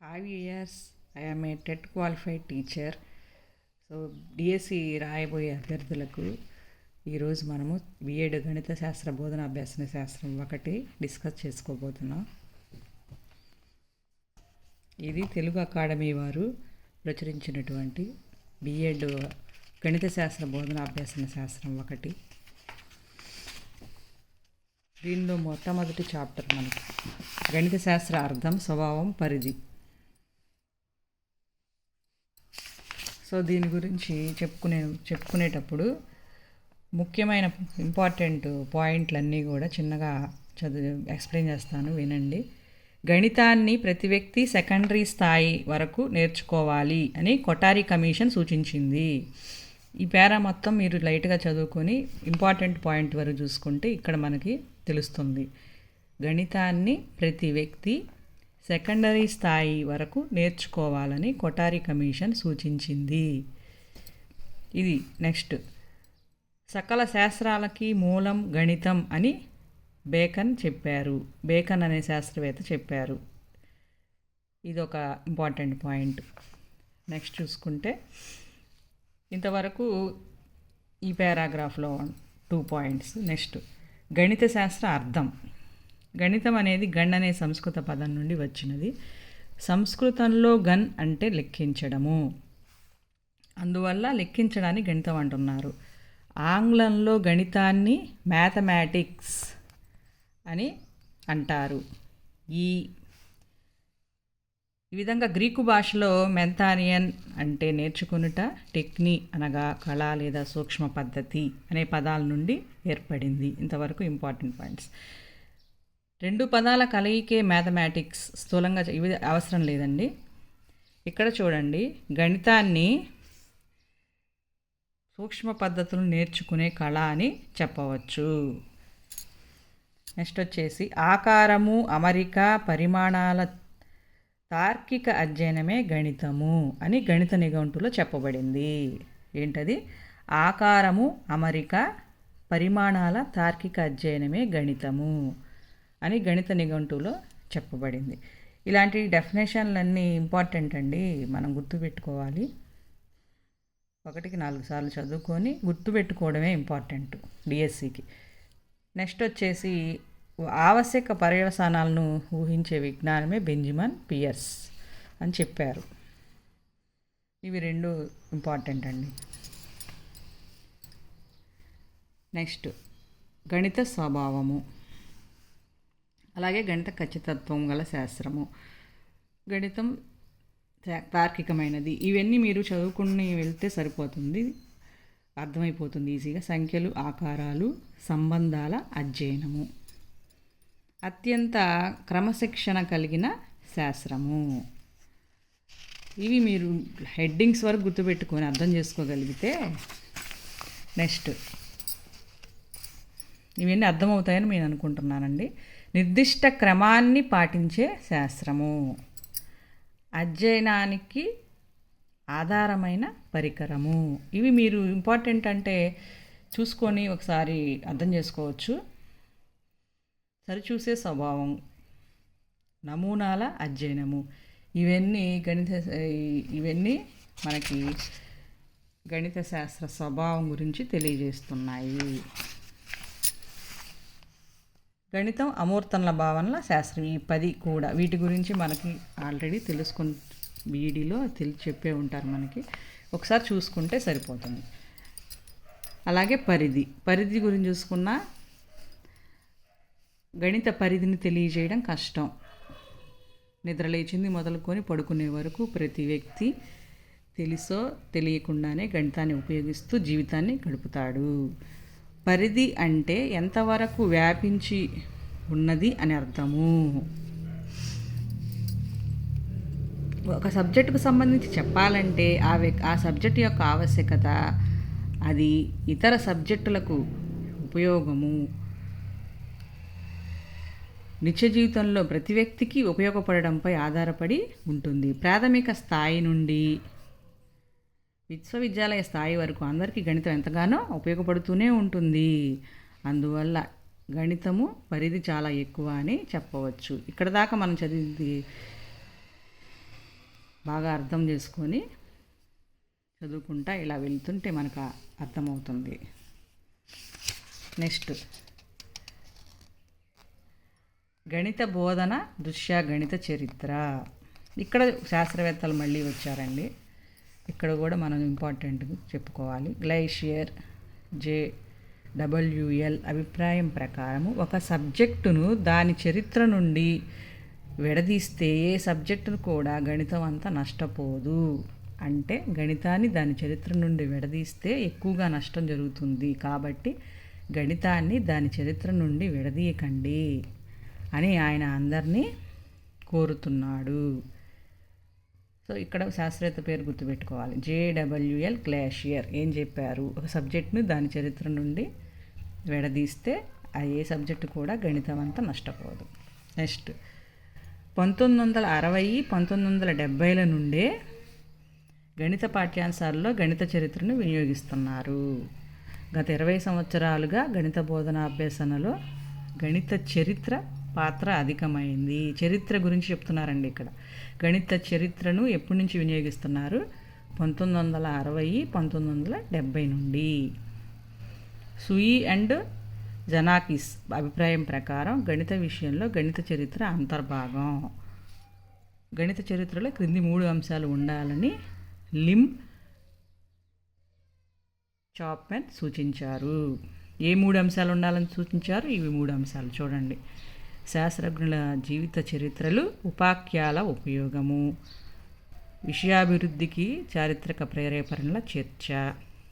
5 years I am a TET qualified teacher. So DSC రాయబోయే అభ్యర్థులకు ఈరోజు మనము బిఎడ్ గణిత శాస్త్ర బోధన అభ్యాసన శాస్త్రం ఒకటి డిస్కస్ చేసుకోబోతున్నాం. ఇది తెలుగు అకాడమీ వారు ప్రచురించినటువంటి బిఎడ్ గణిత శాస్త్ర బోధన అభ్యాసన శాస్త్రం ఒకటి. దీనిలో మొట్టమొదటి చాప్టర్ మనకి గణిత శాస్త్ర అర్థం, స్వభావం, పరిధి. సో దీని గురించి చెప్పుకునేటప్పుడు ముఖ్యమైన ఇంపార్టెంట్ పాయింట్లన్నీ కూడా చిన్నగా ఎక్స్ప్లెయిన్ చేస్తాను, వినండి. గణితాన్ని ప్రతి వ్యక్తి సెకండరీ స్థాయి వరకు నేర్చుకోవాలి అని కొఠారి కమిషన్ సూచించింది. ఈ పేరా మొత్తం మీరు లైట్గా చదువుకొని ఇంపార్టెంట్ పాయింట్ వరకు చూసుకుంటే ఇక్కడ మనకి తెలుస్తుంది. గణితాన్ని ప్రతి వ్యక్తి సెకండరీ స్థాయి వరకు నేర్చుకోవాలని కొఠారి కమిషన్ సూచించింది. ఇది నెక్స్ట్. సకల శాస్త్రాలకి మూలం గణితం అని బేకన్ అనే శాస్త్రవేత్త చెప్పారు. ఇది ఒక ఇంపార్టెంట్ పాయింట్. నెక్స్ట్ చూసుకుంటే ఇంతవరకు ఈ పారాగ్రాఫ్లో 2 పాయింట్స్. నెక్స్ట్ గణిత శాస్త్ర అర్థం. గణితం అనేది గణ్ అనే సంస్కృత పదం నుండి వచ్చినది. సంస్కృతంలో గణ్ అంటే లెక్కించడము, అందువల్ల లెక్కించడాన్ని గణితం అంటున్నారు. ఆంగ్లంలో గణితాన్ని మ్యాథమెటిక్స్ అని అంటారు. ఈ విధంగా గ్రీకు భాషలో మెంథానియన్ అంటే నేర్చుకునుట, టెక్ని అనగా కళ లేదా సూక్ష్మ పద్ధతి అనే పదాల నుండి ఏర్పడింది. ఇంతవరకు ఇంపార్టెంట్ పాయింట్స్. 2 పదాల కలయికే మ్యాథమెటిక్స్. స్థూలంగా ఇవి అవసరం లేదండి. ఇక్కడ చూడండి, గణితాన్ని సూక్ష్మ పద్ధతులు నేర్చుకునే కళ అని చెప్పవచ్చు. నెక్స్ట్ వచ్చేసి ఆకారము, అమరిక, పరిమాణాల తార్కిక అధ్యయనమే గణితము అని గణిత నిఘంటులో చెప్పబడింది. ఏంటది? ఆకారము, అమరిక, పరిమాణాల తార్కిక అధ్యయనమే గణితము అని గణిత నిఘంటులో చెప్పబడింది. ఇలాంటి డెఫినేషన్లన్నీ ఇంపార్టెంట్ అండి, మనం గుర్తుపెట్టుకోవాలి. 1కి 4 సార్లు చదువుకొని గుర్తుపెట్టుకోవడమే ఇంపార్టెంట్ డిఎస్సికి. నెక్స్ట్ వచ్చేసి ఆవశ్యక పర్యవసానాలను ఊహించే విజ్ఞానమే బెంజమిన్ పియర్స్ అని చెప్పారు. ఇవి 2 ఇంపార్టెంట్ అండి. నెక్స్ట్ గణిత స్వభావము, అలాగే గణిత ఖచ్చితత్వం గల శాస్త్రము. గణితం తార్కికమైనది. ఇవన్నీ మీరు చదువుకుని వెళ్తే సరిపోతుంది, అర్థమైపోతుంది ఈజీగా. సంఖ్యలు, ఆకారాలు, సంబంధాల అధ్యయనము. అత్యంత క్రమశిక్షణ కలిగిన శాస్త్రము. ఇవి మీరు హెడ్డింగ్స్ వరకు గుర్తుపెట్టుకొని అర్థం చేసుకోగలిగితే నెక్స్ట్ ఇవన్నీ అర్థమవుతాయని నేను అనుకుంటున్నానండి. నిర్దిష్ట క్రమాన్ని పాటించే శాస్త్రము. అధ్యయనానికి ఆధారమైన పరికరము. ఇవి మీరు ఇంపార్టెంట్ అంటే చూసుకొని ఒకసారి అర్థం చేసుకోవచ్చు. సరిచూసే స్వభావం, నమూనాల అధ్యయనము. ఇవన్నీ మనకి గణిత శాస్త్ర స్వభావం గురించి తెలియజేస్తున్నాయి. గణితం, అమూర్తనల భావనల శాస్త్రం. ఈ 10 కూడా వీటి గురించి మనకి ఆల్రెడీ బీఈడీలో చెప్పే ఉంటారు మనకి. ఒకసారి చూసుకుంటే సరిపోతుంది. అలాగే పరిధి గురించి చూసుకున్నా గణిత పరిధిని తెలియజేయడం కష్టం. నిద్రలేచింది మొదలుకొని పడుకునే వరకు ప్రతి వ్యక్తి తెలుసో తెలియకుండానే గణితాన్ని ఉపయోగిస్తూ జీవితాన్ని గడుపుతాడు. పరిధి అంటే ఎంతవరకు వ్యాపించి ఉన్నది అని అర్థము. ఒక సబ్జెక్టుకు సంబంధించి చెప్పాలంటే ఆ సబ్జెక్టు యొక్క ఆవశ్యకత, అది ఇతర సబ్జెక్టులకు ఉపయోగము, నిత్య జీవితంలో ప్రతి వ్యక్తికి ఉపయోగపడడంపై ఆధారపడి ఉంటుంది. ప్రాథమిక స్థాయి నుండి విశ్వవిద్యాలయ స్థాయి వరకు అందరికీ గణితం ఎంతగానో ఉపయోగపడుతూనే ఉంటుంది. అందువల్ల గణితము పరిధి చాలా ఎక్కువ అని చెప్పవచ్చు. ఇక్కడ దాకా మనం చదివింది బాగా అర్థం చేసుకొని చదువుకుంటా ఇలా వెళ్తుంటే మనకు అర్థమవుతుంది. నెక్స్ట్ గణిత బోధన దృశ్య గణిత చరిత్ర. ఇక్కడ శాస్త్రవేత్తలు మళ్ళీ వచ్చారండి. ఇక్కడ కూడా మనం ఇంపార్టెంట్ చెప్పుకోవాలి. గ్లైషియర్ JWL అభిప్రాయం ప్రకారము ఒక సబ్జెక్టును దాని చరిత్ర నుండి విడదీస్తే ఏ సబ్జెక్టును కూడా గణితం అంతా నష్టపోదు. అంటే గణితాన్ని దాని చరిత్ర నుండి విడదీస్తే ఎక్కువగా నష్టం జరుగుతుంది. కాబట్టి గణితాన్ని దాని చరిత్ర నుండి విడదీయకండి అని ఆయన అందరినీ కోరుతున్నాడు. సో ఇక్కడ శాస్త్రవేత్త పేరు గుర్తుపెట్టుకోవాలి. JWL గ్లాషియర్ ఏం చెప్పారు, ఒక సబ్జెక్ట్ని దాని చరిత్ర నుండి విడదీస్తే ఏ సబ్జెక్టు కూడా గణితం అంతా నష్టపోదు. నెక్స్ట్ 1960, 1970ల నుండే గణిత పాఠ్యాంశాల్లో గణిత చరిత్రను వినియోగిస్తున్నారు. గత 20 సంవత్సరాలుగా గణిత బోధన అభ్యసనలో గణిత చరిత్ర పాత్ర అధికమైంది. చరిత్ర గురించి చెప్తున్నారండి ఇక్కడ. గణిత చరిత్రను ఎప్పటి నుంచి వినియోగిస్తున్నారు? 1960, 1970 నుండి. సుయి అండ్ జనాకిస్ అభిప్రాయం ప్రకారం గణిత విషయంలో గణిత చరిత్ర అంతర్భాగం. గణిత చరిత్రలో క్రింది 3 అంశాలు ఉండాలని లిమ్ చాప్మెన్ సూచించారు. ఏ 3 అంశాలు ఉండాలని సూచించారు? ఇవి 3 అంశాలు చూడండి. శాస్త్రజ్ఞుల జీవిత చరిత్రలు, ఉపాఖ్యాల ఉపయోగము, విషయాభివృద్ధికి చారిత్రక ప్రేరేపణల చర్చ.